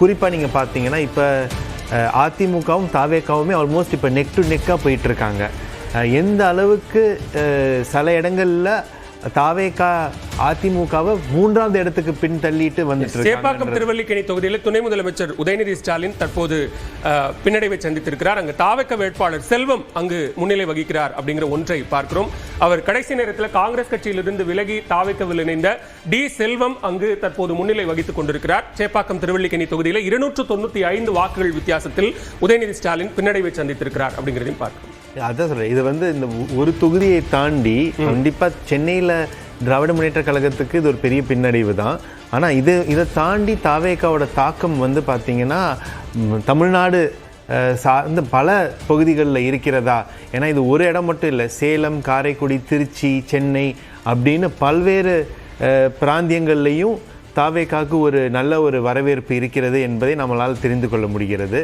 குறிப்பாக நீங்கள் பார்த்தீங்கன்னா இப்போ அதிமுகவும் தாவேக்காவுமே ஆல்மோஸ்ட் இப்போ நெக் டு நெக்காக போயிட்டுருக்காங்க. எந்த அளவுக்கு சில இடங்களில் தாவேக்கா அதிமுகவை 3வது இடத்துக்கு பின் தள்ளிட்டு வந்துட்டு சேப்பாக்கம் திருவல்லிக்கேணி தொகுதியில் துணை முதலமைச்சர் உதயநிதி ஸ்டாலின் தற்போது பின்னடைவை சந்தித்திருக்கிறார். அங்கு தாவேக்கா வேட்பாளர் செல்வம் அங்கு முன்னிலை வகிக்கிறார் அப்படிங்கிற ஒன்றை பார்க்கிறோம். அவர் கடைசி நேரத்தில் காங்கிரஸ் கட்சியிலிருந்து விலகி தாவேக்காவில் இணைந்த டி செல்வம் அங்கு தற்போது முன்னிலை வகித்துக் கொண்டிருக்கிறார். சேப்பாக்கம் திருவல்லிக்கேணி தொகுதியில் 295 வாக்குகள் வித்தியாசத்தில் உதயநிதி ஸ்டாலின் பின்னடைவை சந்தித்திருக்கிறார் அப்படிங்கிறதையும் பார்க்கிறோம். அதான் சொல்றேன், இது வந்து இந்த ஒரு தொகுதியை தாண்டி கண்டிப்பாக சென்னையில் திராவிட முன்னேற்ற கழகத்துக்கு இது ஒரு பெரிய பின்னடைவு தான். ஆனால் இதை தாண்டி தாவேக்காவோட தாக்கம் வந்து பார்த்தீங்கன்னா தமிழ்நாடு சார்ந்த பல பகுதிகளில் இருக்கிறதா. ஏன்னா இது ஒரு இடம் மட்டும் இல்லை, சேலம், காரைக்குடி, திருச்சி, சென்னை அப்படின்னு பல்வேறு பிராந்தியங்கள்லையும் தாவேக்காவுக்கு ஒரு நல்ல ஒரு வரவேற்பு இருக்கிறது என்பதை நம்மளால் தெரிந்து கொள்ள முடிகிறது.